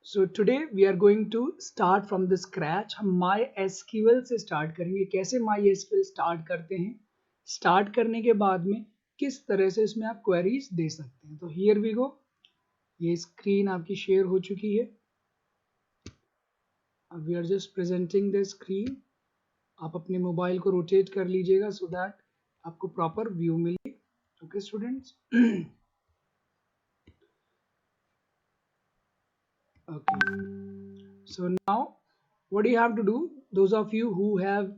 So today we are going to start from the scratch. हम MySQL से start करेंगे. कैसे MySQL स्टार्ट करते हैं, स्टार्ट करने के बाद में किस तरह से इसमें आप क्वेरीज दे सकते हैं. तो हियर वी गो. ये स्क्रीन आपकी शेयर हो चुकी है. We are just presenting the screen. आप अपने मोबाइल को रोटेट कर लीजिएगा सो दैट आपको प्रॉपर व्यू मिले. Okay students. Okay, so now what do you have to do? Those of you who have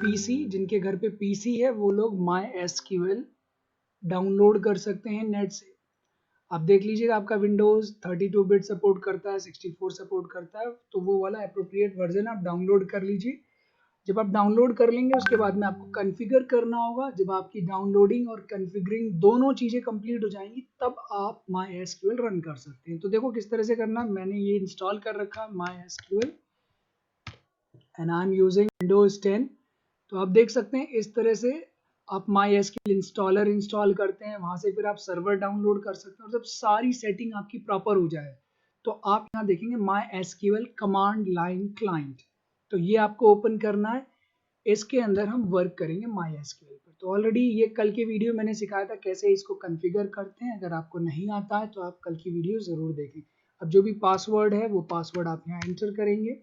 PC, जिनके घर पे PC है, वो लोग MySQL डाउनलोड कर सकते हैं नेट से. आप देख लीजिएगा आपका विंडोज 32 बिट सपोर्ट करता है, 64 सपोर्ट करता है, तो वो वाला अप्रोप्रिएट वर्जन आप डाउनलोड कर लीजिए. जब आप डाउनलोड कर लेंगे उसके बाद में आपको कॉन्फ़िगर करना होगा. जब आपकी डाउनलोडिंग और कॉन्फ़िगरिंग दोनों चीज़ें कंप्लीट हो जाएंगी तब आप MySQL रन कर सकते हैं. तो देखो किस तरह से करना. मैंने ये इंस्टॉल कर रखा MySQL and I am using Windows 10. तो आप देख सकते हैं इस तरह से आप MySQL इंस्टॉलर इंस्टॉल करते हैं, वहां से फिर आप सर्वर डाउनलोड कर सकते हैं. और जब सारी सेटिंग आपकी प्रॉपर हो जाए तो आप यहाँ देखेंगे MySQL कमांड लाइन क्लाइंट. तो ये आपको ओपन करना है. इसके अंदर हम वर्क करेंगे MySQL पर. तो ऑलरेडी ये कल के वीडियो मैंने सिखाया था कैसे इसको कॉन्फ़िगर करते हैं. अगर आपको नहीं आता है तो आप कल की वीडियो ज़रूर देखें. अब जो भी पासवर्ड है वो पासवर्ड आप यहाँ एंटर करेंगे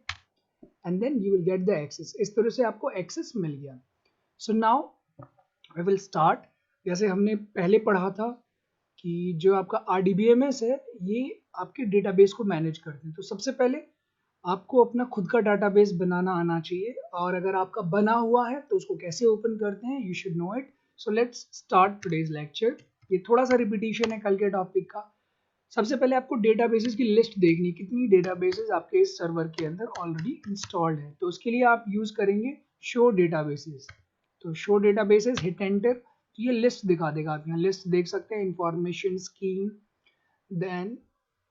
and then you will get the access. इस तरह से आपको एक्सेस मिल गया. So now I will start. जैसे हमने पहले पढ़ा था कि जो आपका RDBMS है ये आपके डेटाबेस को मैनेज करते हैं. तो सबसे पहले आपको अपना खुद का डाटाबेस बनाना आना चाहिए. और अगर आपका बना हुआ है तो उसको कैसे ओपन करते हैं, you should know it. So let's start today's lecture. ये थोड़ा सा रिपीटिशन है कल के टॉपिक का. सबसे पहले आपको डेटाबेसेस की लिस्ट देखनी, कितनी डेटाबेसेस आपके इस सर्वर के अंदर ऑलरेडी इंस्टॉल्ड है. तो उसके लिए आप यूज करेंगे शो डेटाबेसेस. तो शो डेटाबेसेस, हिट एंटर. तो ये लिस्ट दिखा देगा. आप यहाँ लिस्ट देख सकते हैं. Information scheme, then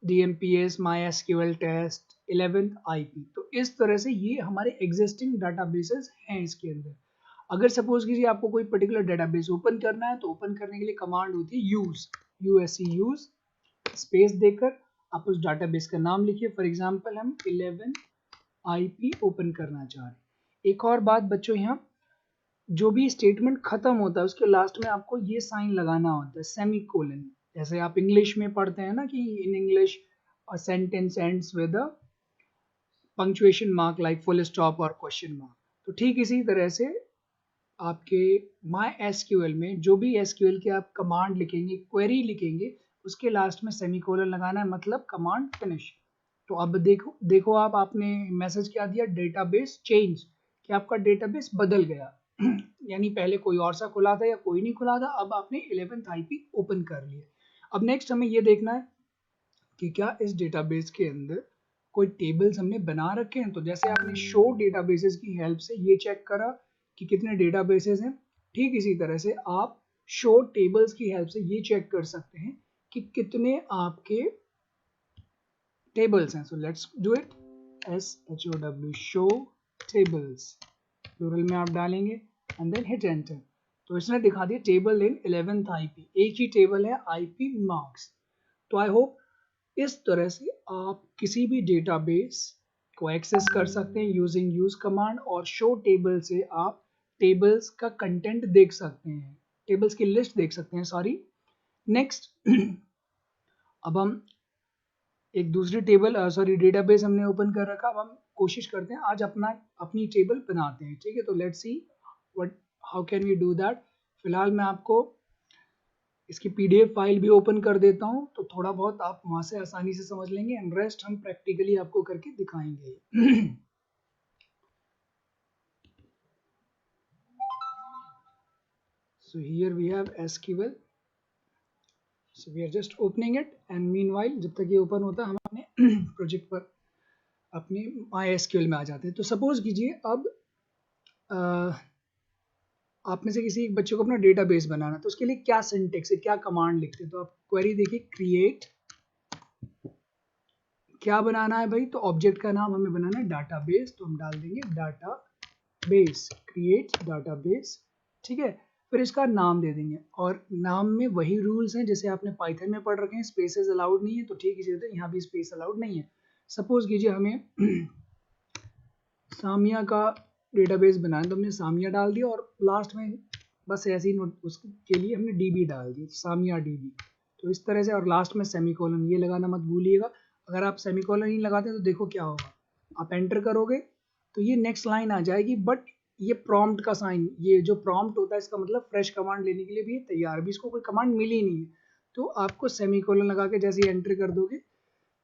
DMPS, MySQL test, 11th IP. तो इस तरह से ये हमारे एग्जिस्टिंग डाटाबेसेस हैं इसके अंदर. अगर सपोज कीजिए आपको कोई पर्टिकुलर डाटाबेस ओपन करना है तो ओपन करने के लिए कमांड होती है यूज, यूज स्पेस देकर आप उस डाटाबेस का नाम लिखिए. फॉर एग्जांपल हम 11 IP ओपन करना चाह रहे हैं. एक और बात बच्चों, यहाँ जो भी स्टेटमेंट खत्म होता है उसके लास्ट में आपको ये साइन लगाना होता है, सेमीकोलन. जैसे आप इंग्लिश में पढ़ते हैं ना कि in English a sentence ends with a punctuation mark like full stop और क्वेश्चन मार्क. तो ठीक इसी तरह से आपके MySQL में जो भी SQL के आप कमांड लिखेंगे, क्वेरी लिखेंगे, उसके लास्ट में सेमीकोलन लगाना है, मतलब कमांड फिनिश. तो अब देखो आप, आपने मैसेज क्या दिया, डेटाबेस चेंज, कि आपका डेटाबेस बदल गया. यानी पहले कोई और सा खुला था या कोई नहीं खुला था, अब आपने 11th IP ओपन कर लिया. अब नेक्स्ट हमें ये देखना है कि क्या इस डेटाबेस के अंदर कोई टेबल्स हमने बना रखे हैं. तो जैसे आपने शो डेटाबेसेस की हेल्प से ये चेक करा कि कितने डेटाबेसेस हैं, ठीक इसी तरह से आप शो टेबल्स की हेल्प से ये चेक कर सकते हैं कि कितने आपके टेबल्स हैं. So let's do it. SHOW, show tables, plural में आप डालेंगे एंड देन हिट एंटर. तो इसने दिखा दिया टेबल इन 11th IP. एक ही टेबल है, IP मार्क्स. तो आई होप इस तरह से आप किसी भी डेटाबेस को एक्सेस कर सकते हैं यूजिंग यूज कमांड. और शो टेबल से आप टेबल्स का कंटेंट देख सकते हैं, टेबल्स की लिस्ट देख सकते हैं. सॉरी, नेक्स्ट अब हम एक दूसरी डेटाबेस हमने ओपन कर रखा. अब हम कोशिश करते हैं आज अपनी टेबल बनाते हैं. ठीक है, तो let's see how can we do that. फिलहाल मैं आपको इसकी PDF फाइल भी ओपन कर देता हूं तो थोड़ा बहुत आप वहां से आसानी से समझ लेंगे एंड रेस्ट हम प्रैक्टिकली आपको करके दिखाएंगे. So here we have SQL. So we are just opening it and meanwhile जब तक ये ओपन होता है हम अपने प्रोजेक्ट पर अपने MySQL में आ जाते हैं. तो सपोज कीजिए अब आप में से किसी एक बच्चे को अपना डेटाबेस बनाना, तो उसके लिए क्या सिंटेक्स है, क्या कमांड लिखते हैं. तो आप क्वेरी देखिए, क्रिएट, क्या बनाना है भाई, तो ऑब्जेक्ट का नाम हमें बनाना है डाटाबेस. तो हम डाल देंगे डाटाबेस, क्रिएट डाटाबेस. ठीक है, फिर इसका नाम दे देंगे, और नाम में वही रूल्स हैं जैसे आपने पाइथन में पढ़ रखे हैं, स्पेसेस अलाउड नहीं है, तो ठीक इसी तरह यहाँ भी स्पेस अलाउड नहीं है। सपोज कीजिए हमें सामिया का डेटाबेस बनाना है, तो हमने सामिया डाल दिया और लास्ट में बस ऐसे ही नोट उसके लिए हमने डीबी डाल दिया, सामिया डीबी। तो इस तरह से, और लास्ट में सेमीकोलन ये लगाना मत भूलिएगा। अगर आप सेमीकोलन नहीं लगाते तो देखो क्या होगा, आप एंटर करोगे तो ये नेक्स्ट लाइन आ जाएगी, बट ये प्रॉम्प्ट का साइन, ये जो प्रॉम्प्ट होता है इसका मतलब फ्रेश कमांड लेने के लिए भी तैयार, भी इसको कोई कमांड मिली नहीं है, तो आपको सेमीकोलन लगा के जैसे ही एंटर कर दोगे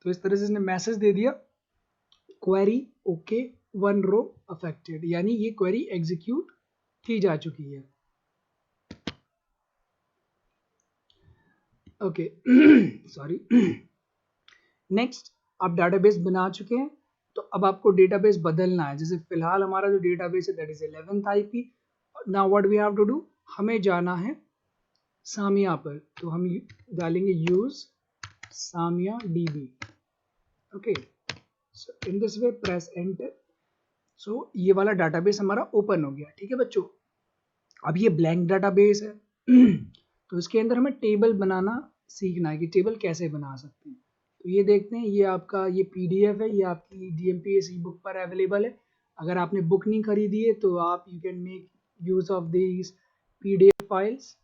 तो इस तरह से इसने मैसेज दे दिया, क्वेरी ओके 1 रो अफेक्टेड, यानी ये क्वेरी एग्जीक्यूट की जा चुकी है। Okay sorry. नेक्स्ट, आप डेटाबेस बना चुके हैं, तो अब आपको डेटाबेस बदलना है। जैसे फिलहाल हमारा जो डेटाबेस है that is 11th IP। Now what we have to do, हमें जाना है सामिया पर, तो हम डालेंगे use Samia DB. Okay, so in this way press enter. So ये वाला डाटाबेस हमारा ओपन हो गया, ठीक है बच्चों। अब ये ब्लैंक डाटाबेस है तो इसके अंदर हमें टेबल बनाना सीखना है कि टेबल कैसे बना सकते हैं। तो ये देखते हैं, ये आपका ये PDF है, ये आपकी DMPS ई बुक पर अवेलेबल है। अगर आपने बुक नहीं खरीदी है तो आप you can make use of this PDF files,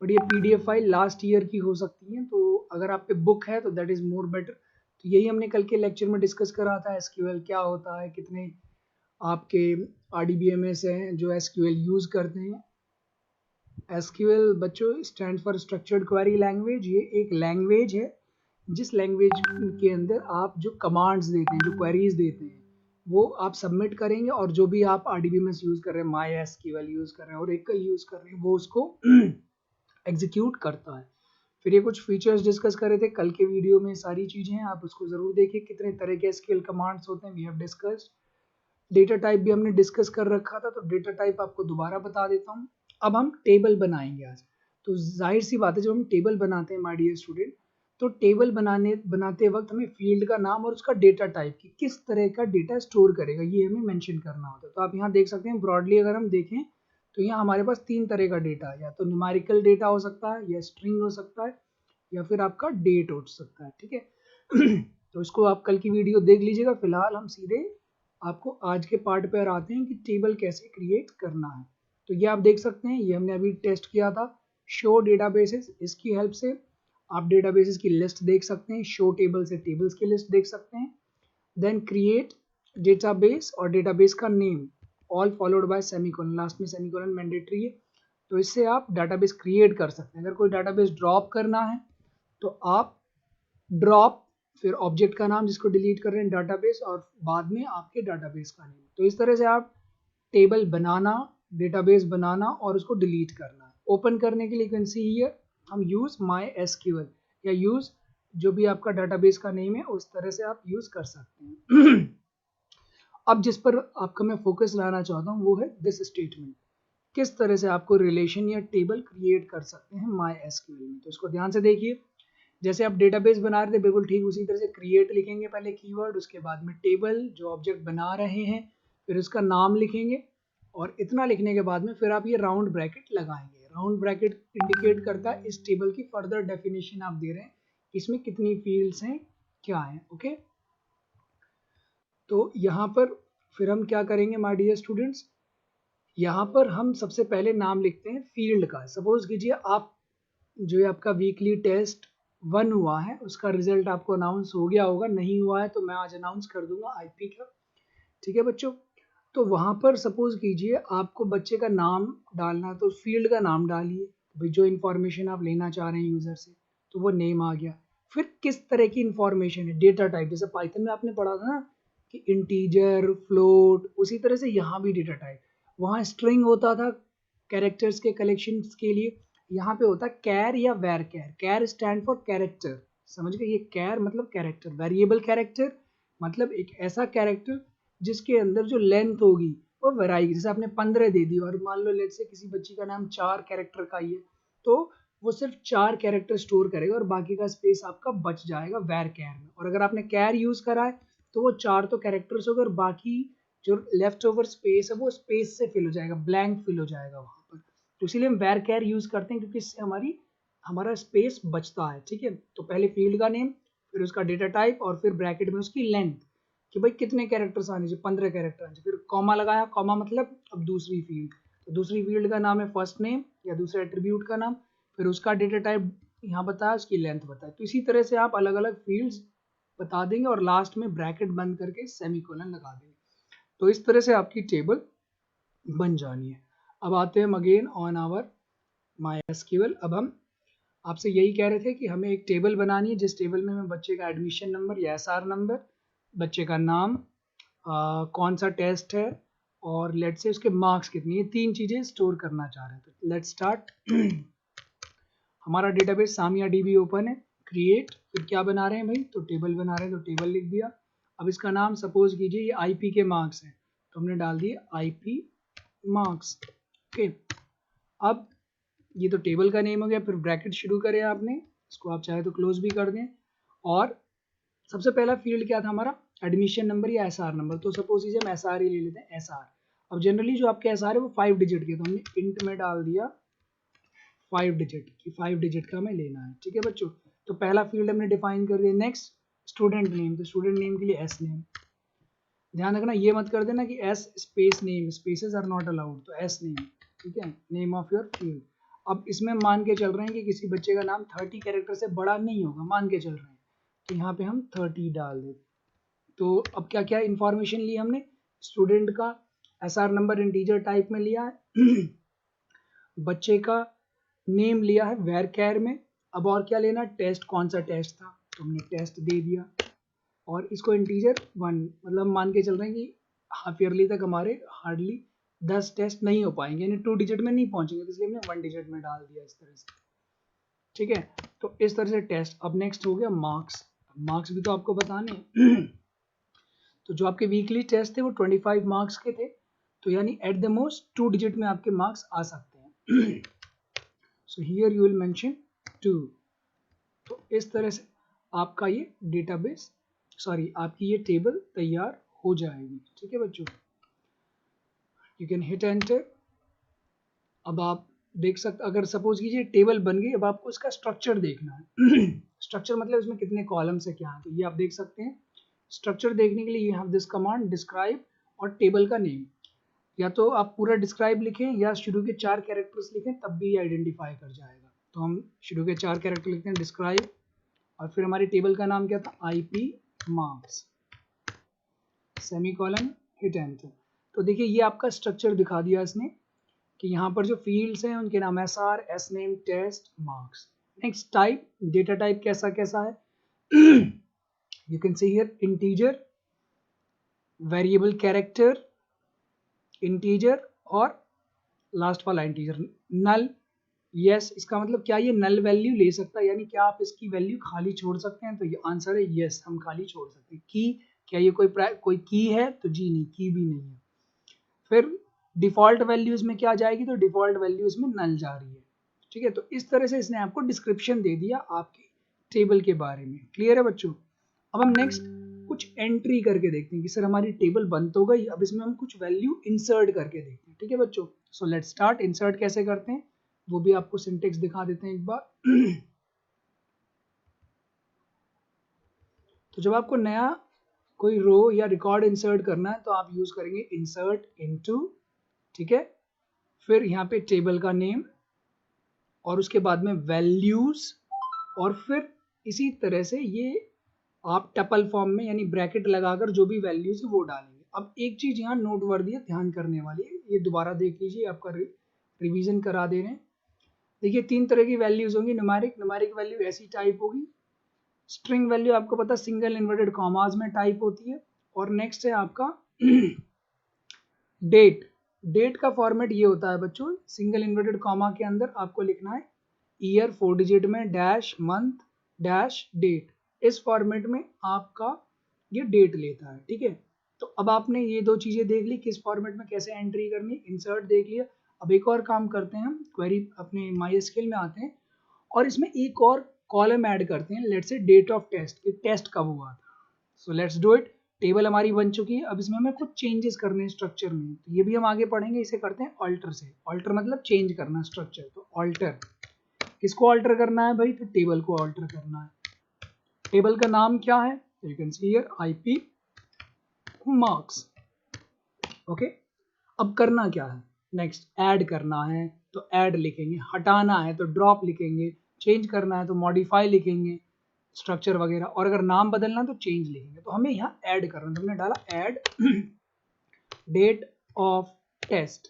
but ये PDF फाइल लास्ट ईयर की हो सकती है, तो अगर आप पे बुक है तो दैट इज़ मोर बेटर। तो यही हमने कल के लेक्चर में डिस्कस करा था, SQL क्या होता है, कितने आपके RDBMS हैं जो SQL यूज़ करते हैं। SQL बच्चों stand for structured query language. ये एक लैंग्वेज है जिस लैंग्वेज के अंदर आप जो कमांड्स देते हैं, जो क्वेरीज देते हैं, वो आप सबमिट करेंगे, और जो भी आप RDBMS यूज़ कर रहे हैं, MySQL यूज़ कर रहे हैं, Oracle यूज़ कर रहे हैं, वो उसको एग्जीक्यूट करता है। फिर ये कुछ फीचर्स डिस्कस कर रहे थे कल के वीडियो में, सारी चीज़ें हैं, आप उसको ज़रूर देखिए। कितने तरह के SQL कमांड्स होते हैं we have discussed. Data type भी हमने डिस्कस कर रखा था, तो डेटा टाइप आपको दोबारा बता देता हूँ। अब हम टेबल बनाएंगे आज। तो जाहिर सी बात है, जब हम टेबल बनाते हैं माय डियर स्टूडेंट, तो टेबल बनाते वक्त हमें फील्ड का नाम और उसका डेटा टाइप की किस तरह का डेटा स्टोर करेगा ये हमें मेंशन करना होता है। तो आप यहाँ देख सकते हैं, ब्रॉडली अगर हम देखें तो यहाँ हमारे पास 3 तरह का डेटा है, या तो न्यूमेरिकल डेटा हो सकता है, या स्ट्रिंग हो सकता है, या फिर आपका डेट हो सकता है, ठीक है। तो इसको आप कल की वीडियो देख लीजिएगा। फिलहाल हम सीधे आपको आज के पार्ट पर आते हैं कि टेबल कैसे क्रिएट करना है। तो ये आप देख सकते हैं, ये हमने अभी टेस्ट किया था शो डेटाबेसेस, इसकी हेल्प से आप डेटाबेसेस की लिस्ट देख सकते हैं, शो टेबल से टेबल्स की लिस्ट देख सकते हैं, देन क्रिएट डेटाबेस और डेटाबेस का name all followed by semicolon, last में सेमीकोलन मैंडेटरी है। तो इससे आप डाटाबेस क्रिएट कर सकते हैं। अगर कोई डाटाबेस ड्रॉप करना है तो आप ड्रॉप, फिर ऑब्जेक्ट का नाम जिसको डिलीट कर रहे हैं डाटाबेस, और बाद में आपके डाटाबेस का नेम। तो इस तरह से आप टेबल बनाना, डेटाबेस बनाना और उसको डिलीट करना है। ओपन करने के लिए कैन सी हियर हम यूज MySQL या यूज जो भी आपका डाटाबेस का नेम है उस तरह से आप यूज कर सकते हैं। अब जिस पर आपका मैं फोकस लाना चाहता हूँ वो है दिस स्टेटमेंट। किस तरह से आपको रिलेशन या टेबल क्रिएट कर सकते हैं MySQL में, तो इसको ध्यान से देखिए। जैसे आप डेटाबेस बना रहे थे बिल्कुल ठीक उसी तरह से क्रिएट लिखेंगे पहले कीवर्ड, उसके बाद में टेबल जो ऑब्जेक्ट बना रहे हैं, फिर उसका नाम लिखेंगे, और इतना लिखने के बाद में फिर आप ये राउंड ब्रैकेट लगाएंगे। राउंड ब्रैकेट इंडिकेट करता है इस टेबल की फर्दर डेफिनेशन आप दे रहे हैं, इसमें कितनी फील्ड्स हैं, क्या है। ओके, तो यहाँ पर फिर हम क्या करेंगे माय डियर स्टूडेंट्स, यहाँ पर हम सबसे पहले नाम लिखते हैं फील्ड का। सपोज कीजिए आप जो है आपका वीकली टेस्ट 1 हुआ है, उसका रिजल्ट आपको अनाउंस हो गया होगा, नहीं हुआ है तो मैं आज अनाउंस कर दूंगा IP का, ठीक है बच्चों। तो वहाँ पर सपोज कीजिए आपको बच्चे का नाम डालना है, तो फील्ड का नाम डालिए भाई, जो इन्फॉर्मेशन आप लेना चाह रहे हैं यूज़र से, तो वो नेम आ गया। फिर किस तरह की इन्फॉर्मेशन है, डेटा टाइप, जैसे पाइथन में आपने पढ़ा था ना कि इंटीजर फ्लोट, उसी तरह से यहाँ भी डेटा टाइप। वहाँ स्ट्रिंग होता था कैरेक्टर्स के कलेक्शन के लिए, यहाँ पे होता है कैर या वैर कैर। कैर स्टैंड फॉर कैरेक्टर, समझ गए, ये कैर मतलब कैरेक्टर, वेरिएबल कैरेक्टर मतलब एक ऐसा कैरेक्टर जिसके अंदर जो लेंथ होगी वो वेराएगी। जैसे आपने 15 दे दी और मान लो लेट से किसी बच्ची का नाम 4 कैरेक्टर का ही है, तो वो सिर्फ 4 कैरेक्टर स्टोर करेगा और बाकी का स्पेस आपका बच जाएगा वैर कैर में। और अगर आपने कैर यूज करा है तो वो 4 तो कैरेक्टर्स होगा और बाकी जो लेफ्ट ओवर स्पेस है वो स्पेस से फिल हो जाएगा, ब्लैंक फिल हो जाएगा वहां पर। तो इसीलिए हम varchar यूज करते हैं, क्योंकि इससे हमारा स्पेस बचता है। ठीक है, तो पहले फील्ड का नेम, फिर उसका डेटा टाइप, और फिर ब्रैकेट में उसकी लेंथ कि भाई कितने कैरेक्टर्स आने चाहिए, 15 कैरेक्टर आने चाहिए। फिर कॉमा लगाया, कॉमा मतलब अब दूसरी फील्ड, तो दूसरी फील्ड का नाम है फर्स्ट नेम या दूसरे एट्रीब्यूट का नाम, फिर उसका डेटा टाइप यहाँ बताया, उसकी लेंथ बताया। तो इसी तरह से आप अलग अलग फील्ड्स बता देंगे और लास्ट में ब्रैकेट बंद करके सेमीकोलन लगा देंगे। तो इस तरह से आपकी टेबल बन जानी है। अब आते हैं अगेन ऑन आवर MySQL। अब हम आपसे यही कह रहे थे कि हमें एक टेबल बनानी है, जिस टेबल में हमें बच्चे का एडमिशन नंबर या SR नंबर, बच्चे का नाम, कौन सा टेस्ट है, और लेट से उसके मार्क्स कितनी, ये 3 चीज़ें स्टोर करना चाह रहे हैं। तो लेट्स स्टार्ट। हमारा डेटाबेस सामिया DB ओपन है, क्रिएट, फिर क्या बना रहे हैं भाई, तो टेबल बना रहे हैं, तो टेबल लिख दिया। अब इसका नाम सपोज कीजिए ये IP के मार्क्स हैं, तो हमने डाल दिए IP मार्क्स। ओके, अब ये तो टेबल का नेम हो गया, फिर ब्रैकेट शुरू करें आपने, इसको आप चाहे तो क्लोज भी कर दें। और सबसे पहला फील्ड क्या था हमारा, एडमिशन नंबर या SR नंबर, तो सपोज कीजिए हम SR ही ले लेते हैं, SR। अब जनरली जो आपके SR है वो 5 डिजिट के, तो हमने इंट में डाल दिया 5 डिजिट की, 5 डिजिट का हमें लेना है। ठीक है बच्चों, तो पहला फील्ड हमने डिफाइन कर दिया। नेक्स्ट स्टूडेंट नेम, तो स्टूडेंट नेम के लिए S नेम, ध्यान रखना ये मत कर देना कि S space name, spaces are not allowed, तो S नेम। ठीक है, नेम ऑफ योर फील्ड। अब इसमें मान के चल रहे हैं कि किसी बच्चे का नाम 30 कैरेक्टर से बड़ा नहीं होगा, मान के चल रहे हैं, तो यहाँ पे हम 30 डाल देते। तो अब क्या क्या इंफॉर्मेशन ली हमने, स्टूडेंट का SR नंबर इंटीजर टाइप में लिया है, बच्चे का नेम लिया है varchar में। अब और क्या लेना, टेस्ट, कौन सा टेस्ट था, तो हमने टेस्ट दे दिया, और इसको इंटीजर 1, मतलब मान के चल रहे हैं कि हाफ ईयरली तक हमारे हार्डली 10 टेस्ट नहीं हो पाएंगे, यानी 2 डिजिट में नहीं पहुंचेंगे, तो इसलिए हमने 1 डिजिट में डाल दिया इस तरह से। ठीक है, तो इस तरह से टेस्ट। अब नेक्स्ट हो गया मार्क्स, मार्क्स भी तो आपको बताने हैं। तो जो आपके वीकली टेस्ट थे वो 25 मार्क्स के थे, तो यानी एट द मोस्ट 2 डिजिट में आपके मार्क्स आ सकते हैं। So here you will mention 2। तो इस तरह से आपका ये डेटाबेस, सॉरी आपकी ये टेबल तैयार हो जाएगी। ठीक है बच्चों, यू कैन हिट एंटर। अब आप देख सकते, अगर सपोज कीजिए टेबल बन गई, अब आपको इसका स्ट्रक्चर देखना है। स्ट्रक्चर मतलब इसमें कितने कॉलम्स है, क्या है, तो ये आप देख सकते हैं। स्ट्रक्चर देखने के लिए you have this command describe और टेबल का नेम, या तो आप पूरा डिस्क्राइब लिखें या शुरू के 4 कैरेक्टर्स लिखें, तब भी ये आइडेंटिफाई कर जाएगा। तो हम शुरू के 4 कैरेक्टर लिखते हैं, डिस्क्राइब, और फिर हमारी टेबल का नाम क्या था, IP marks, semicolon, hit enter. तो देखिए ये आपका स्ट्रक्चर दिखा दिया इसने कि यहाँ पर जो फील्ड्स हैं उनके नाम SR, S name, test, marks. Next type, data type कैसा कैसा है, you can see here integer, variable character, integer, और लास्ट वाला इंटीजर, नल, यस। इसका मतलब क्या ये नल वैल्यू ले सकता है, यानी क्या आप इसकी वैल्यू खाली छोड़ सकते हैं, तो ये आंसर है यस, हम खाली छोड़ सकते हैं। की, क्या ये कोई की है, तो जी नहीं, की भी नहीं है। फिर डिफॉल्ट वैल्यूज में क्या जाएगी, तो डिफॉल्ट वैल्यूज में नल जा रही है। ठीक है, तो इस तरह से इसने आपको डिस्क्रिप्शन दे दिया आपकी टेबल के बारे में। क्लियर है बच्चों, अब हम नेक्स्ट कुछ एंट्री करके देखते हैं कि सर हमारी टेबल बन तो गई, अब इसमें हम कुछ वैल्यू इंसर्ट करके देखते हैं। ठीक है बच्चों, सो लेट्स स्टार्ट। इंसर्ट कैसे करते हैं वो भी आपको सिंटेक्स दिखा देते हैं एक बार। तो जब आपको नया कोई रो या रिकॉर्ड इंसर्ट करना है तो आप यूज करेंगे इंसर्ट इनटू। ठीक है, फिर यहाँ पे टेबल का नेम, और उसके बाद में वैल्यूज, और फिर इसी तरह से ये आप टपल फॉर्म में यानी ब्रैकेट लगाकर जो भी वैल्यूज है वो डालेंगे। अब एक चीज यहाँ नोटवर्दी है, ध्यान करने वाली है, ये दोबारा देख लीजिए, आपका रिवीजन करा दे रहे हैं। देखिए 3 तरह की वैल्यूज होंगी, न्यूमेरिक वैल्यू ऐसी टाइप होगी, स्ट्रिंग वैल्यू आपको पता सिंगल इन्वर्टेड कॉमास में टाइप होती है, और नेक्स्ट है आपका डेट। डेट का फॉर्मेट ये होता है बच्चों, सिंगल इन्वर्टेड कॉमा के अंदर आपको लिखना है ईयर 4 डिजिट में डैश मंथ डैश डेट, इस फॉर्मेट में आपका ये डेट लेता है। ठीक है, तो अब आपने ये 2 चीजें देख ली, किस फॉर्मेट में कैसे एंट्री करनी, इंसर्ट देख लिया। अब एक और काम करते हैं, हम क्वेरी अपने MySQL में आते हैं और इसमें एक और कॉलम ऐड करते हैं, let's say date of test, कि टेस्ट कब हुआ था। So let's do it. Table हमारी बन चुकी है। अब इसमें हमें कुछ चेंजेस करने हैं स्ट्रक्चर में, तो ये भी हम आगे पढ़ेंगे। इसे करते हैं ऑल्टर से। ऑल्टर मतलब चेंज करना स्ट्रक्चर। तो ऑल्टर, किसको ऑल्टर करना है भाई? तो टेबल को ऑल्टर करना है। टेबल का नाम क्या है? You can see here IP marks. Okay, अब करना क्या है? नेक्स्ट ऐड करना है तो ऐड लिखेंगे, हटाना है तो ड्रॉप लिखेंगे, चेंज करना है तो मॉडिफाई लिखेंगे, स्ट्रक्चर वगैरह, और अगर नाम बदलना तो चेंज लिखेंगे। तो हमें यहाँ ऐड करना, तो हमने डाला ऐड डेट ऑफ टेस्ट,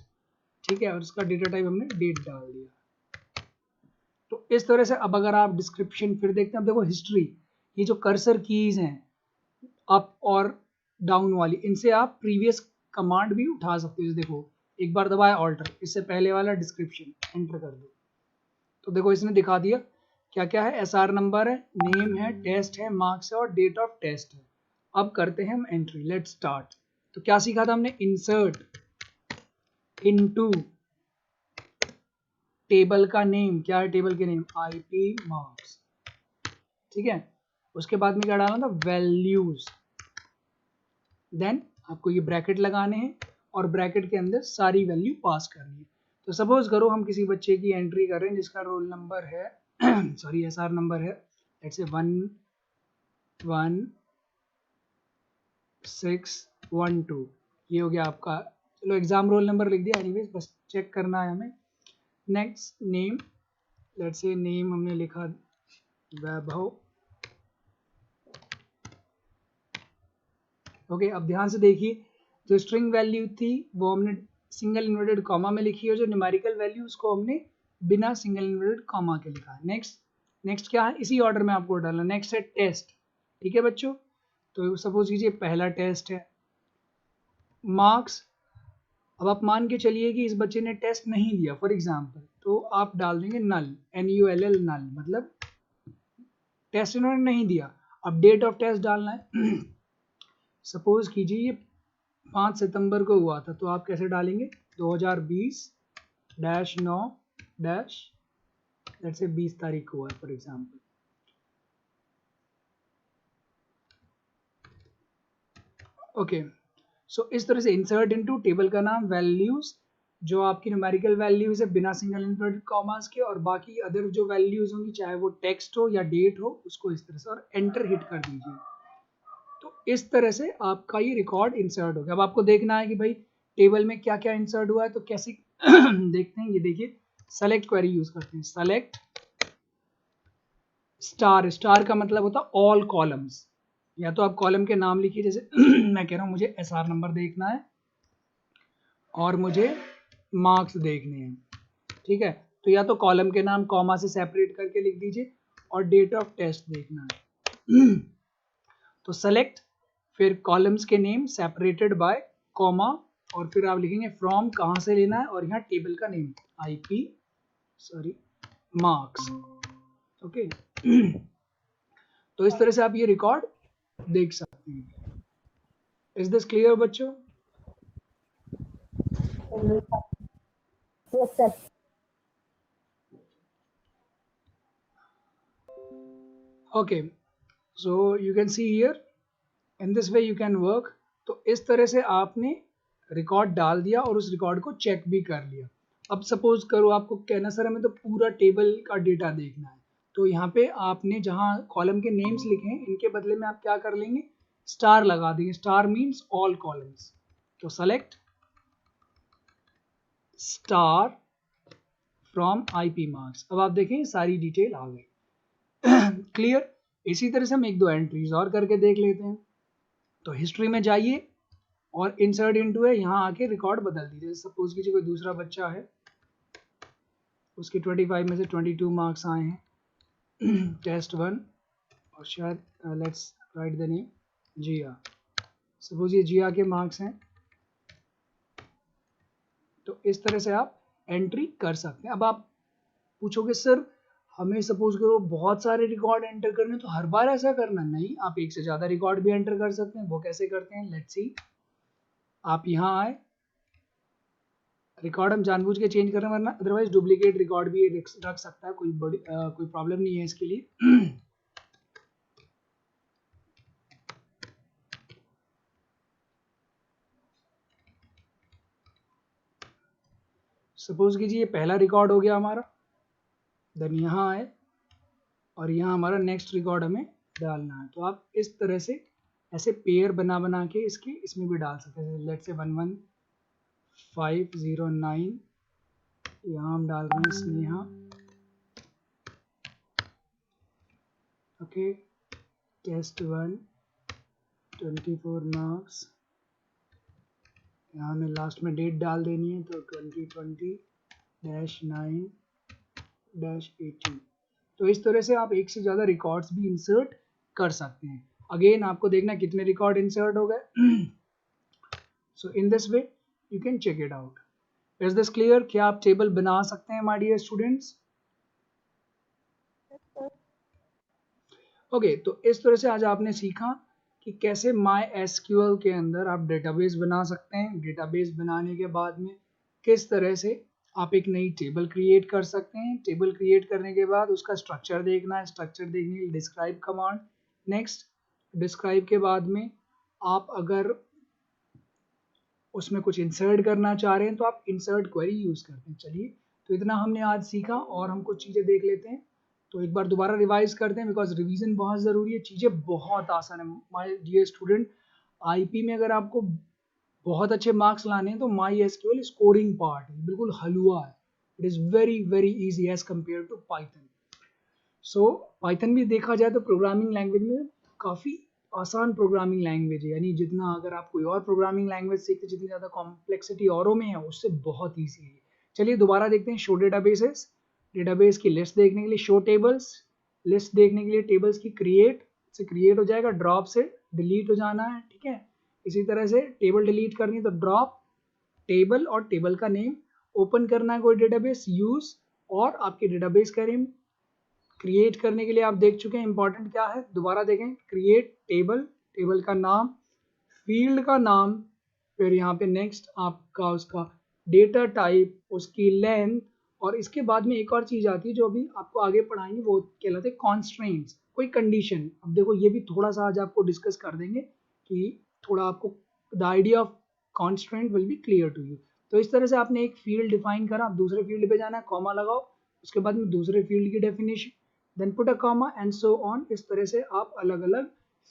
ठीक है, और उसका डेटा टाइप हमने डेट डाल दिया। तो इस तरह से अब अगर आप डिस्क्रिप्शन फिर देखते हैं, अब देखो हिस्ट्री, ये जो कर्सर कीज हैं अप और डाउन वाली, इनसे आप प्रीवियस कमांड भी उठा सकते हो। देखो एक बार दबाया ऑल्टर, इससे पहले वाला डिस्क्रिप्शन एंटर कर दो, तो देखो इसने दिखा दिया क्या क्या है। SR नंबर है, नेम है, टेस्ट है, मार्क्स है और डेट ऑफ टेस्ट है। अब करते हैं हम एंट्री। Let start. तो क्या सीखा था हमने? इंसर्ट इनटू टेबल का नेम। क्या है टेबल के नेम? IP मार्क्स, ठीक है। उसके बाद में क्या डालना था? वैल्यूज। देन आपको ये ब्रैकेट लगाने हैं और ब्रैकेट के अंदर सारी वैल्यू पास करनी है। तो सपोज करो हम किसी बच्चे की एंट्री कर रहे हैं जिसका रोल नंबर है सॉरी SR नंबर है लेट्स से 11612। ये हो गया आपका, चलो एग्जाम रोल नंबर लिख दिया, एनीवेज बस चेक करना है हमें। Next name, let's say name हमने लिखा वैभव। ओके, अब ध्यान से देखिए, जो स्ट्रिंग वैल्यू थी वो हमने सिंगल इन्वर्टेड कॉमा में लिखी है, जो न्यूमेरिकल वैल्यू उसको हमने बिना सिंगल इन्वर्टेड कॉमा के लिखा है। नेक्स्ट क्या है? इसी ऑर्डर में आपको डालना। नेक्स्ट है टेस्ट, ठीक है बच्चों। तो सपोज कीजिए पहला टेस्ट है। मार्क्स, अब आप मान के चलिए कि इस बच्चे ने टेस्ट नहीं दिया फॉर एग्जाम्पल, तो आप डाल देंगे नल, NULL नल, मतलब टेस्ट इन्होंने नहीं दिया। अब डेट ऑफ टेस्ट डालना है सपोज कीजिए ये 5 सितंबर को हुआ था, तो आप कैसे डालेंगे? 2020-9-20 तारीख को हुआ है फॉर एग्जाम्पल। ओके, सो इस तरह से इंसर्ट इनटू टेबल का नाम, वैल्यूज, जो आपकी न्यूमेरिकल वैल्यूज है बिना सिंगल इन्वर्टेड कॉमास के, और बाकी अदर जो वैल्यूज होंगी चाहे वो टेक्स्ट हो या डेट हो, उसको इस तरह से, और एंटर हिट कर दीजिए। तो इस तरह से आपका ये रिकॉर्ड इंसर्ट हो गया। अब आपको देखना है कि भाई टेबल में क्या क्या इंसर्ट हुआ है, तो कैसे देखते हैं, ये देखिए सेलेक्ट क्वेरी यूज करते हैं। सेलेक्ट स्टार, स्टार का मतलब होता है ऑल कॉलम्स, या तो आप कॉलम के नाम लिखिए, जैसे मैं कह रहा हूं मुझे SR नंबर देखना है और मुझे मार्क्स देखने हैं, ठीक है, तो या तो कॉलम के नाम कॉमा से सेपरेट करके लिख दीजिए, और डेट ऑफ टेस्ट देखना है तो सेलेक्ट, फिर कॉलम्स के नेम सेपरेटेड बाय कॉमा, और फिर आप लिखेंगे फ्रॉम, कहाँ से लेना है, और यहाँ टेबल का नेम IP मार्क्स। ओके तो इस तरह से आप ये रिकॉर्ड देख सकते हैं। इज दिस क्लियर बच्चों? Yes, sir. Okay, so you can see here in this way you can work। तो इस तरह से आपने रिकॉर्ड डाल दिया और उस रिकॉर्ड को चेक भी कर लिया। अब सपोज करो आपको कहना सर हमें तो पूरा टेबल का डेटा देखना है, तो यहाँ पे आपने जहाँ कॉलम के नेम्स लिखे हैं इनके बदले में आप क्या कर लेंगे? स्टार लगा देंगे। Star means all columns. तो select star from IP marks. अब आप देखें सारी डिटेल आ गई क्लियर। इसी तरह से हम एक दो एंट्रीज और करके देख लेते हैं। तो हिस्ट्री में जाइए और इंसर्ट इनटू है, यहाँ आके रिकॉर्ड बदल दीजिए। सपोज कीजिए कोई दूसरा बच्चा है, उसके 25 में से 22 मार्क्स आए हैं टेस्ट 1, और शायद let's write the name Jiya. Suppose ये जिया के मार्क्स हैं। तो इस तरह से आप एंट्री कर सकते हैं। अब आप पूछोगे सर हमें सपोज करो बहुत सारे रिकॉर्ड एंटर करने, तो हर बार ऐसा करना? नहीं, आप एक से ज़्यादा रिकॉर्ड भी एंटर कर सकते हैं। वो कैसे करते हैं? Let's see. आप यहाँ आए, रिकॉर्ड हम जानबूझ के चेंज कर रहे हैं, वरना अदरवाइज डुप्लीकेट रिकॉर्ड भी रख सकता है, कोई बड़ी कोई प्रॉब्लम नहीं है इसके लिए सपोज कीजिए ये पहला रिकॉर्ड हो गया हमारा, देन यहाँ आए और यहाँ हमारा नेक्स्ट रिकॉर्ड हमें डालना है। तो आप इस तरह से ऐसे पेयर बना बना के इसके इसमें भी डाल सकते हैं। लेट्स से 11509, यहाँ हम डाल रहे हैं स्नेहा, ओके, टेस्ट 1 24 मार्क्स, यहाँ हमें लास्ट में डेट डाल देनी है, तो 2020-9-18। तो इस तरह से आप एक से ज़्यादा रिकॉर्ड्स भी इंसर्ट कर सकते हैं। अगेन आपको देखना कितने रिकॉर्ड इंसर्ट हो गए। So in this way you can check it out. Is this clear? क्या आप टेबल बना सकते हैं माय डियर स्टूडेंट्स? ओके, तो इस तरह से आज आपने सीखा कि कैसे माई एसक्यूएल के अंदर आप डेटाबेस बना सकते हैं। डेटाबेस बनाने के बाद में किस तरह से आप एक नई टेबल क्रिएट कर सकते हैं। टेबल क्रिएट करने के बाद उसका स्ट्रक्चर देखना है, स्ट्रक्चर देखने के लिए डिस्क्राइब कमांड। नेक्स्ट, डिस्क्राइब के बाद में आप अगर उसमें कुछ इंसर्ट करना चाह रहे हैं तो आप इंसर्ट क्वेरी यूज़ करते हैं। चलिए, तो इतना हमने आज सीखा और हम कुछ चीज़ें देख लेते हैं। तो एक बार दोबारा रिवाइज करते हैं, बिकॉज रिवीजन बहुत ज़रूरी है। चीज़ें बहुत आसान है माय डियर स्टूडेंट। आईपी में अगर आपको बहुत अच्छे मार्क्स लाने हैं तो माई एसक्यूएल स्कोरिंग पार्ट है, बिल्कुल हलवा है। It is very very easy as compare to Python. So Python भी देखा जाए तो प्रोग्रामिंग लैंग्वेज में काफ़ी आसान प्रोग्रामिंग लैंग्वेज है, यानी जितना अगर आप कोई और प्रोग्रामिंग लैंग्वेज सीखते जितनी ज़्यादा कॉम्प्लेक्सिटी औरों में है उससे बहुत ईजी है। चलिए दोबारा देखते हैं। शो डेटाबेसेस, डेटाबेस की लिस्ट देखने के लिए शो टेबल्स, लिस्ट देखने के लिए टेबल्स की क्रिएट से क्रिएट हो जाएगा, ड्रॉप से डिलीट हो जाना है, ठीक है। इसी तरह से टेबल डिलीट करनी है तो ड्रॉप टेबल और टेबल का नेम, ओपन करना है कोई डेटाबेस यूज, और आपके डेटाबेस का नेम क्रिएट करने के लिए आप देख चुके हैं इंपॉर्टेंट क्या है। दोबारा देखें, क्रिएट टेबल, टेबल का नाम, फील्ड का नाम, फिर यहाँ पे नेक्स्ट आपका उसका डेटा टाइप, उसकी लेंथ, और इसके बाद में एक और चीज़ आती है जो अभी आपको आगे पढ़ाएंगे, वो कहलाते हैं कॉन्स्ट्रेंट्स, कोई कंडीशन। अब देखो ये भी थोड़ा सा आज आपको डिस्कस कर देंगे कि थोड़ा आपको the idea of constraint will be clear to you. तो इस तरह से आपने एक फील्ड डिफाइन करा, आप दूसरे फील्ड पे जाना है, कॉमा लगाओ, उसके बाद में दूसरे फील्ड की definition, then put a comma and so on. इस तरह से आप अलग अलग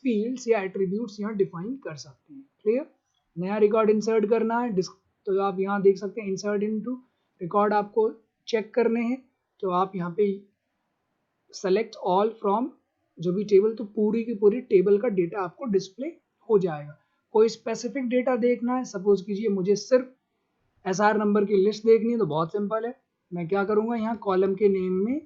फील्ड्स या एट्रीब्यूट्स यहाँ डिफाइन कर सकते हैं। क्लियर? नया रिकॉर्ड इंसर्ट करना है तो आप यहाँ देख सकते हैं इंसर्ट इनटू रिकॉर्ड आपको चेक करने हैं, तो आप यहाँ पे सेलेक्ट ऑल फ्रॉम जो भी टेबल, तो पूरी की पूरी टेबल का डेटा आपको डिस्प्ले हो जाएगा। कोई स्पेसिफिक डेटा देखना है, सपोज कीजिए मुझे सिर्फ एसआर नंबर की लिस्ट देखनी है, तो बहुत सिंपल है, मैं क्या करूँगा यहाँ कॉलम के नेम में